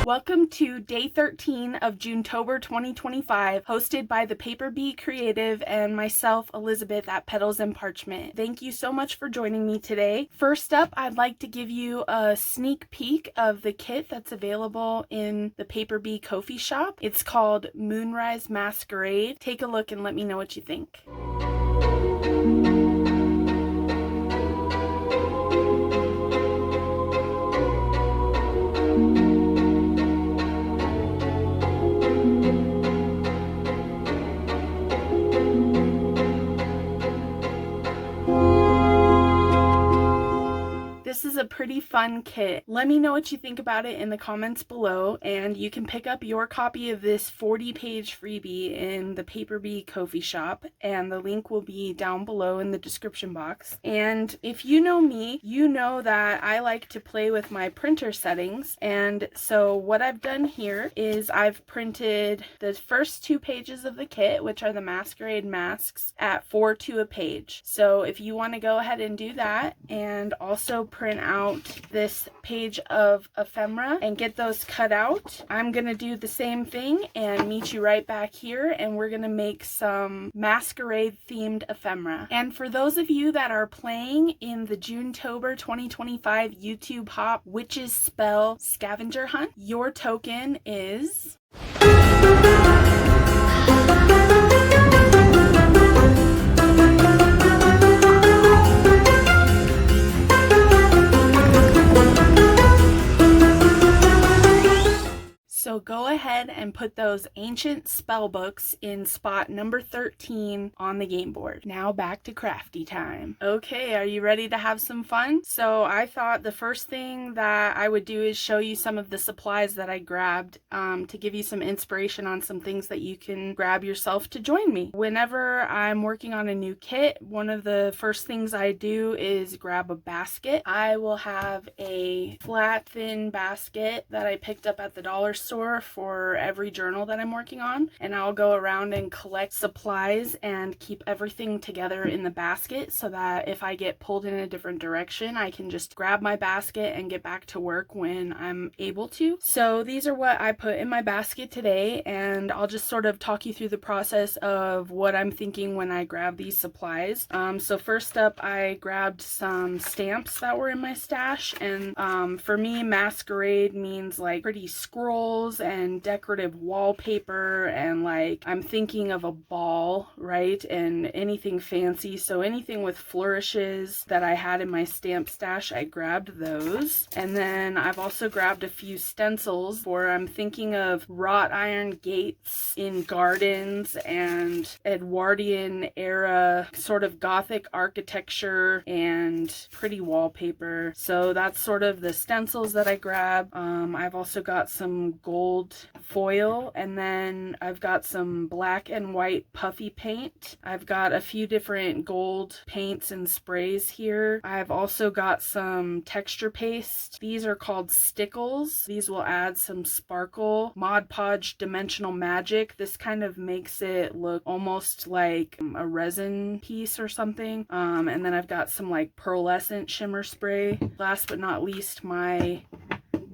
Welcome to day 13 of Junetober 2025, hosted by the Paper Bee Creative and myself, Elizabeth, at Petals and Parchment. Thank you so much for joining me today. First up, I'd like to give you a sneak peek of the kit that's available in the Paper Bee Kofi shop. It's called Moonrise Masquerade. Take a look and let me know what you think. This is a pretty fun kit. Let me know what you think about it in the comments below, and you can pick up your copy of this 40-page freebie in the Paper Bee Kofi shop, and the link will be down below in the description box. And if you know me, you know that I like to play with my printer settings, and so what I've done here is I've printed the first 2 pages of the kit, which are the masquerade masks, at 4 a page. So if you want to go ahead and do that, and also print out this page of ephemera and get those cut out, I'm gonna do the same thing and meet you right back here, and we're gonna make some masquerade themed ephemera. And for those of you that are playing in the Junetober 2025 YouTube Hop Witches Spell Scavenger Hunt, your token is So go ahead and put those ancient spell books in spot number 13 on the game board. Now back to crafty time. Okay, are you ready to have some fun? So I thought the first thing that I would do is show you some of the supplies that I grabbed to give you some inspiration on some things that you can grab yourself to join me. Whenever I'm working on a new kit, one of the first things I do is grab a basket. I will have a flat, thin basket that I picked up at the dollar store for every journal that I'm working on, and I'll go around and collect supplies and keep everything together in the basket so that if I get pulled in a different direction, I can just grab my basket and get back to work when I'm able to. So these are what I put in my basket today, and I'll just sort of talk you through the process of what I'm thinking when I grab these supplies. So first up, I grabbed some stamps that were in my stash, and for me, masquerade means like pretty scrolls and decorative wallpaper, and like I'm thinking of a ball, right, and anything fancy. So anything with flourishes that I had in my stamp stash, I grabbed those. And then I've also grabbed a few stencils for I'm thinking of wrought iron gates in gardens and Edwardian era sort of Gothic architecture and pretty wallpaper. So that's sort of the stencils that I grabbed. I've also got some gold foil, and then I've got some black and white puffy paint. I've got a few different gold paints and sprays here. I've also got some texture paste. These are called stickles. These will add some sparkle. Mod Podge Dimensional Magic. This kind of makes it look almost like a resin piece or something. And then I've got some like pearlescent shimmer spray. Last but not least, my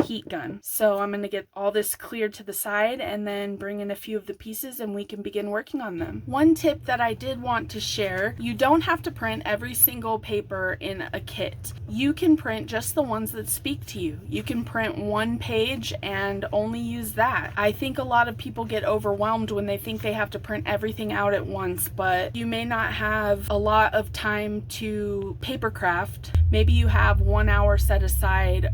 heat gun. So I'm going to get all this cleared to the side and then bring in a few of the pieces and we can begin working on them. One tip that I did want to share, you don't have to print every single paper in a kit. You can print just the ones that speak to you. You can print one page and only use that. I think a lot of people get overwhelmed when they think they have to print everything out at once, but you may not have a lot of time to paper craft. Maybe you have 1 hour set aside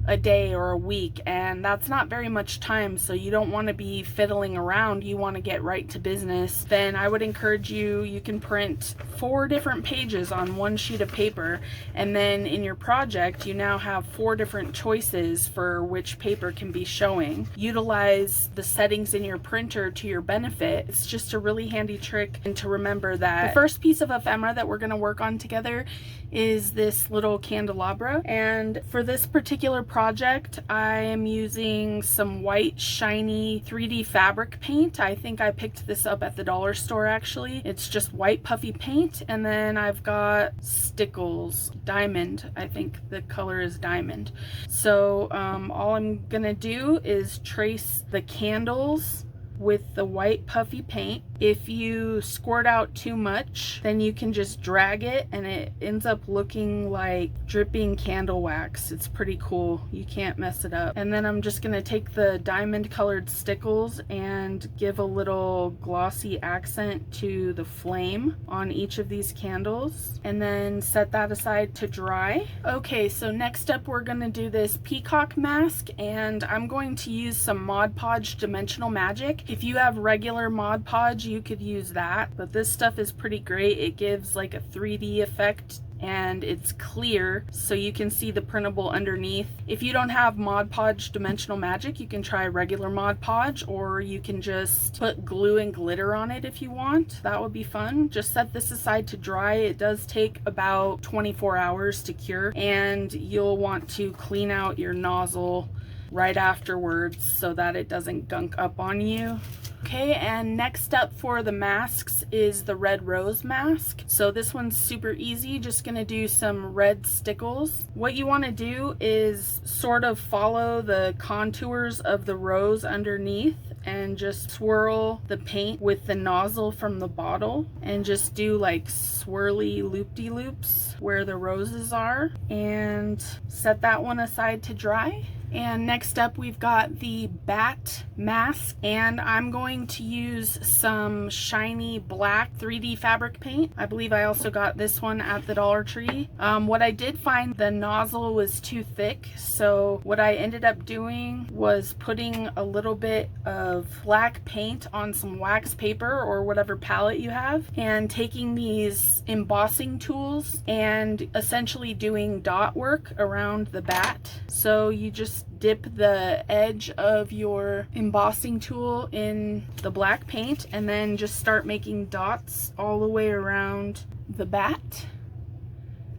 a day or a week, and that's not very much time, so you don't want to be fiddling around. You want to get right to business. Then I would encourage you can print 4 different pages on one sheet of paper, and then in your project you now have 4 different choices for which paper can be showing. Utilize the settings in your printer to your benefit. It's just a really handy trick. And to remember that the first piece of ephemera that we're going to work on together is this little candelabra, and for this particular project I am using some white shiny 3D fabric paint. I think I picked this up at the dollar store actually. It's just white puffy paint, and then I've got stickles, diamond, I think the color is diamond. So all I'm gonna do is trace the candles with the white puffy paint. If you squirt out too much, then you can just drag it and it ends up looking like dripping candle wax. It's pretty cool. You can't mess it up. And then I'm just gonna take the diamond colored stickles and give a little glossy accent to the flame on each of these candles, and then set that aside to dry. Okay, so next up we're gonna do this peacock mask, and I'm going to use some Mod Podge Dimensional Magic. If you have regular Mod Podge, you could use that, but this stuff is pretty great. It gives like a 3D effect, and it's clear so you can see the printable underneath. If you don't have Mod Podge Dimensional Magic, you can try regular Mod Podge, or you can just put glue and glitter on it if you want. That would be fun. Just set this aside to dry. It does take about 24 hours to cure, and you'll want to clean out your nozzle right afterwards so that it doesn't gunk up on you. Okay, and next up for the masks is the red rose mask. So this one's super easy. Just gonna do some red stickles. What you want to do is sort of follow the contours of the rose underneath and just swirl the paint with the nozzle from the bottle, and just do like swirly loop-de-loops where the roses are, and set that one aside to dry. And next up we've got the bat mask, and I'm going to use some shiny black 3D fabric paint. I believe I also got this one at the Dollar Tree. What I did find, the nozzle was too thick, so what I ended up doing was putting a little bit of black paint on some wax paper or whatever palette you have, and taking these embossing tools and essentially doing dot work around the bat. So you just dip the edge of your embossing tool in the black paint and then just start making dots all the way around the bat,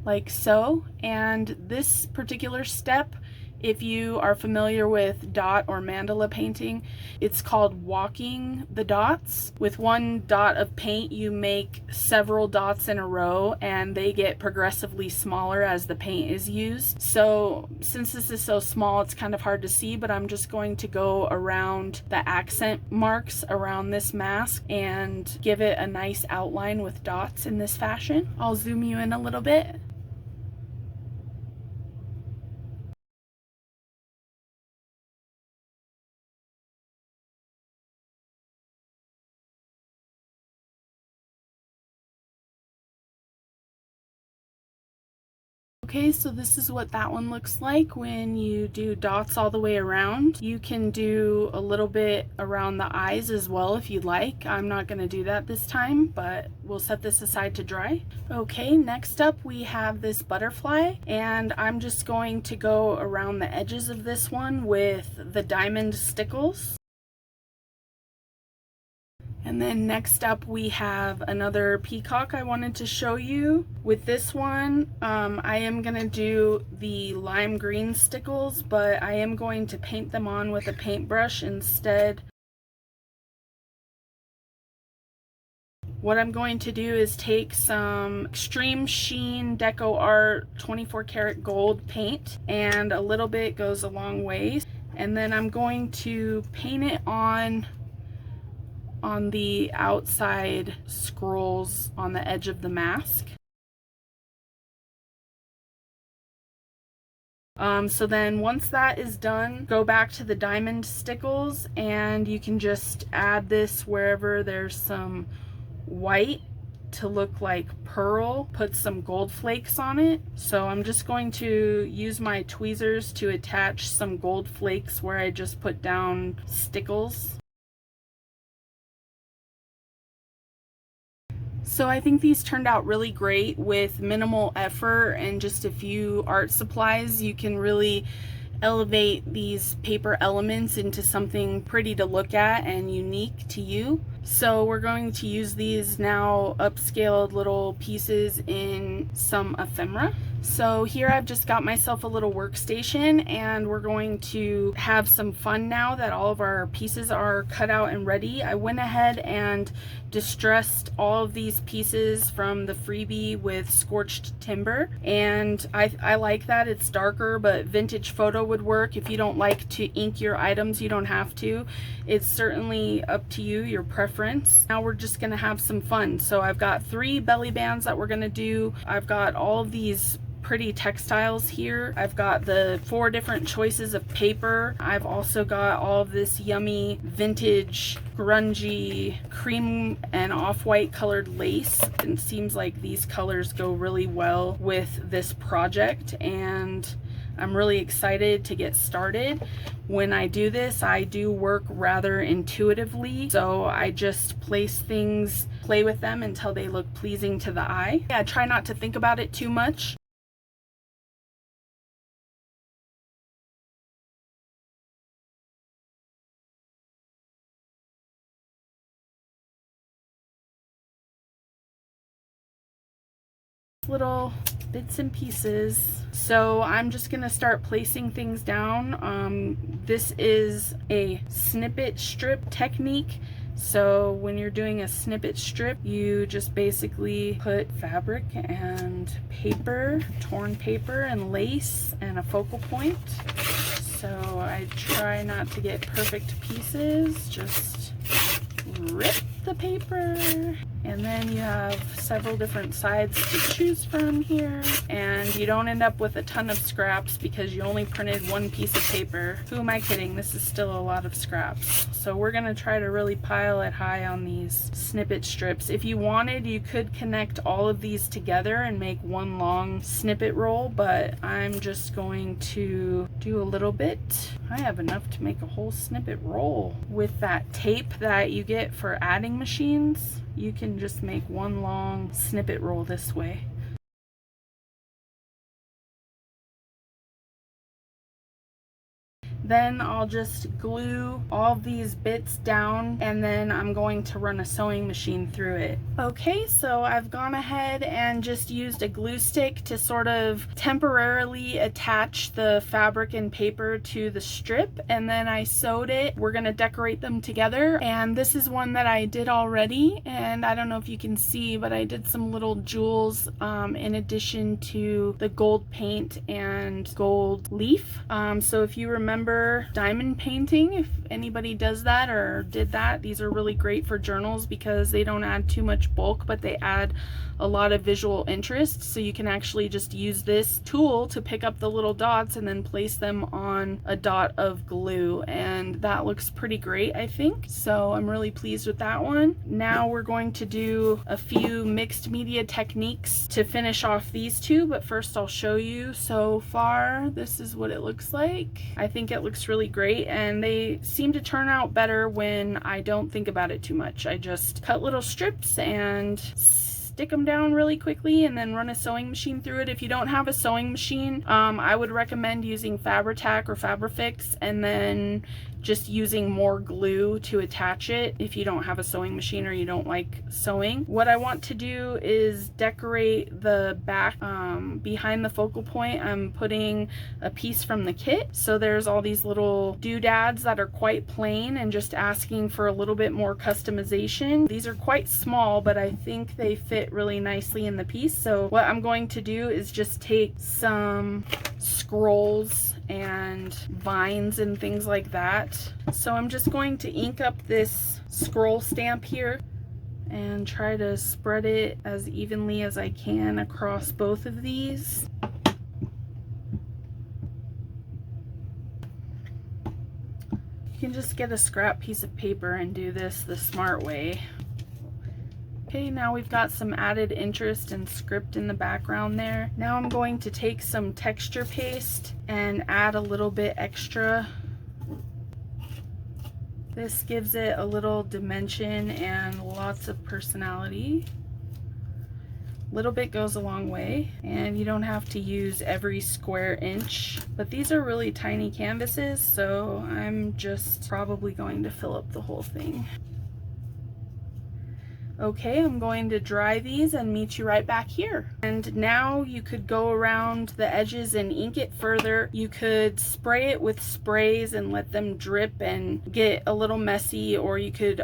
like so. And this particular step, if you are familiar with dot or mandala painting, it's called walking the dots. With one dot of paint, you make several dots in a row, and they get progressively smaller as the paint is used. So since this is so small, it's kind of hard to see, but I'm just going to go around the accent marks around this mask and give it a nice outline with dots in this fashion. I'll zoom you in a little bit. Okay, so this is what that one looks like when you do dots all the way around. You can do a little bit around the eyes as well if you'd like. I'm not going to do that this time, but we'll set this aside to dry. Okay, next up we have this butterfly, and I'm just going to go around the edges of this one with the diamond stickles. And then next up we have another peacock I wanted to show you. With this one, I am gonna do the lime green stickles, but I am going to paint them on with a paintbrush instead. What I'm going to do is take some Extreme Sheen Deco Art 24 karat gold paint, and a little bit goes a long way. And then I'm going to paint it on the outside scrolls on the edge of the mask. So then once that is done, go back to the diamond stickles, and you can just add this wherever there's some white to look like pearl, put some gold flakes on it. So I'm just going to use my tweezers to attach some gold flakes where I just put down stickles. So I think these turned out really great with minimal effort and just a few art supplies. You can really elevate these paper elements into something pretty to look at and unique to you. So we're going to use these now upscaled little pieces in some ephemera. So here I've just got myself a little workstation, and we're going to have some fun now that all of our pieces are cut out and ready. I went ahead and distressed all of these pieces from the freebie with scorched timber, and I like that. It's darker, but vintage photo would work. If you don't like to ink your items, you don't have to. It's certainly up to you, your preference. Now we're just gonna have some fun. So I've got 3 belly bands that we're gonna do. I've got all of these pretty textiles here. I've got the 4 different choices of paper. I've also got all of this yummy vintage grungy cream and off-white colored lace. It seems like these colors go really well with this project, and I'm really excited to get started. When I do this, I do work rather intuitively, so I just place things, play with them until they look pleasing to the eye. I try not to think about it too much. Little bits and pieces. So I'm just gonna start placing things down. This is a snippet strip technique. So when you're doing a snippet strip, you just basically put fabric and paper, torn paper and lace and a focal point. So I try not to get perfect pieces, just rip the paper, and then you have several different sides to choose from here, and you don't end up with a ton of scraps because you only printed 1 piece of paper. Who am I kidding? This is still a lot of scraps. So we're gonna try to really pile it high on these snippet strips. If you wanted, you could connect all of these together and make one long snippet roll, but I'm just going to do a little bit. I have enough to make a whole snippet roll. With that tape that you get for adding machines, you can just make one long snippet roll this way. Then I'll just glue all these bits down, and then I'm going to run a sewing machine through it. Okay, so I've gone ahead and just used a glue stick to sort of temporarily attach the fabric and paper to the strip, and then I sewed it. We're gonna decorate them together, and this is one that I did already, and I don't know if you can see, but I did some little jewels in addition to the gold paint and gold leaf. So if you remember diamond painting, if anybody does that or did that, these are really great for journals because they don't add too much bulk, but they add a lot of visual interest. So you can actually just use this tool to pick up the little dots and then place them on a dot of glue, and that looks pretty great, I think. So I'm really pleased with that one. Now we're going to do a few mixed media techniques to finish off these 2, but first I'll show you. So far, this is what it looks like. I think it looks really great, and they seem to turn out better when I don't think about it too much. I just cut little strips and stick them down really quickly and then run a sewing machine through it. If you don't have a sewing machine, I would recommend using Fabri-Tac or Fabri-Fix and then just using more glue to attach it if you don't have a sewing machine or you don't like sewing. What I want to do is decorate the back behind the focal point. I'm putting a piece from the kit. So there's all these little doodads that are quite plain and just asking for a little bit more customization. These are quite small, but I think they fit really nicely in the piece. So what I'm going to do is just take some scrolls and vines and things like that. So I'm just going to ink up this scroll stamp here and try to spread it as evenly as I can across both of these. You can just get a scrap piece of paper and do this the smart way. Okay, now we've got some added interest and script in the background there. Now I'm going to take some texture paste and add a little bit extra. This gives it a little dimension and lots of personality. Little bit goes a long way, and you don't have to use every square inch, but these are really tiny canvases, so I'm just probably going to fill up the whole thing. Okay, I'm going to dry these and meet you right back here. And now you could go around the edges and ink it further. You could spray it with sprays and let them drip and get a little messy, or you could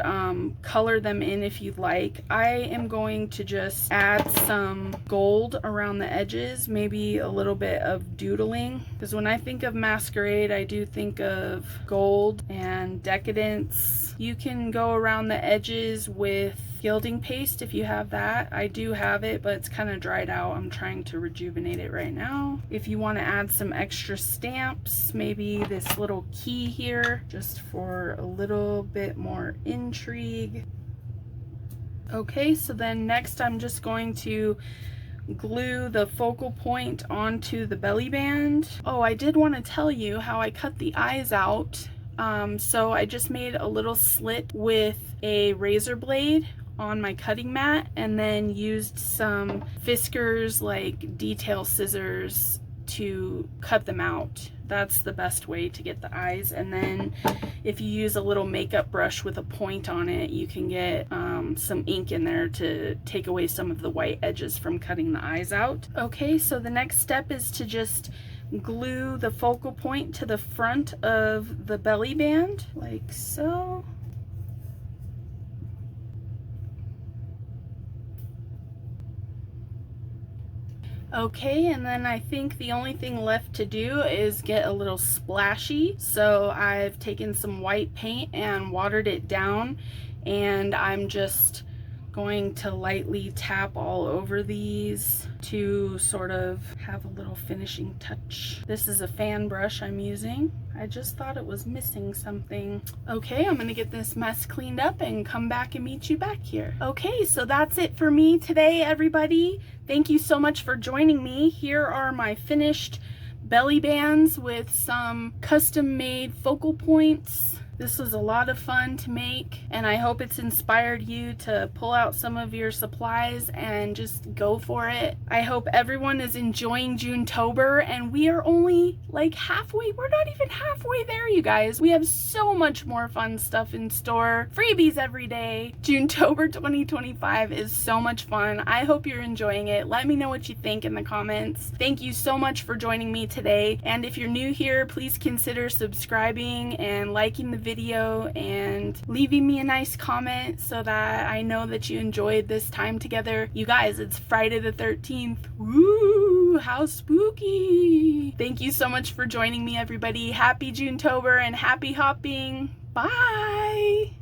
color them in if you'd like. I am going to just add some gold around the edges, maybe a little bit of doodling, because when I think of Masquerade, I do think of gold and decadence. You can go around the edges with gilding paste if you have that. I do have it, but it's kind of dried out. I'm trying to rejuvenate it right now. If you want to add some extra stamps, maybe this little key here, just for a little bit more intrigue. Okay, so then next I'm just going to glue the focal point onto the belly band. Oh, I did want to tell you how I cut the eyes out. So I just made a little slit with a razor blade on my cutting mat, and then used some Fiskars like detail scissors to cut them out. That's the best way to get the eyes. And then if you use a little makeup brush with a point on it, you can get some ink in there to take away some of the white edges from cutting the eyes out. Okay, so the next step is to just glue the focal point to the front of the belly band, like so. Okay, and then I think the only thing left to do is get a little splashy. So I've taken some white paint and watered it down, and I'm just going to lightly tap all over these to sort of have a little finishing touch. This is a fan brush I'm using. I just thought it was missing something. Okay, I'm gonna get this mess cleaned up and come back and meet you back here. Okay, so that's it for me today, everybody. Thank you so much for joining me. Here are my finished belly bands with some custom made focal points. This was a lot of fun to make, and I hope it's inspired you to pull out some of your supplies and just go for it. I hope everyone is enjoying Junetober, and we are only like halfway. We're not even halfway there, you guys. We have so much more fun stuff in store. Freebies every day. Junetober 2025 is so much fun. I hope you're enjoying it. Let me know what you think in the comments. Thank you so much for joining me today, and if you're new here, please consider subscribing and liking the video and leaving me a nice comment so that I know that you enjoyed this time together. You guys, it's Friday the 13th. Woo! How spooky! Thank you so much for joining me, everybody. Happy Junetober and happy hopping. Bye!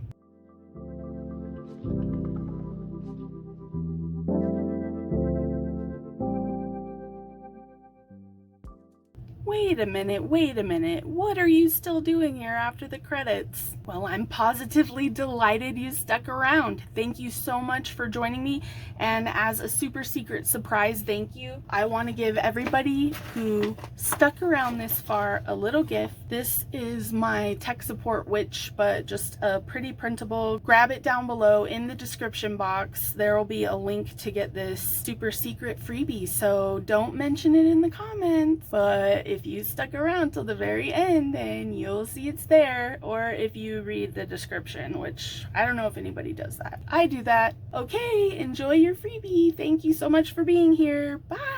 Wait a minute, what are you still doing here after the credits? Well, I'm positively delighted you stuck around. Thank you so much for joining me, and as a super secret surprise thank you, I want to give everybody who stuck around this far a little gift. This is my tech support witch, but just a pretty printable. Grab it down below in the description box. There will be a link to get this super secret freebie, so don't mention it in the comments, but if you stuck around till the very end, then you'll see it's there, or if you read the description, which I don't know if anybody does that. I do that. Okay, enjoy your freebie. Thank you so much for being here. Bye!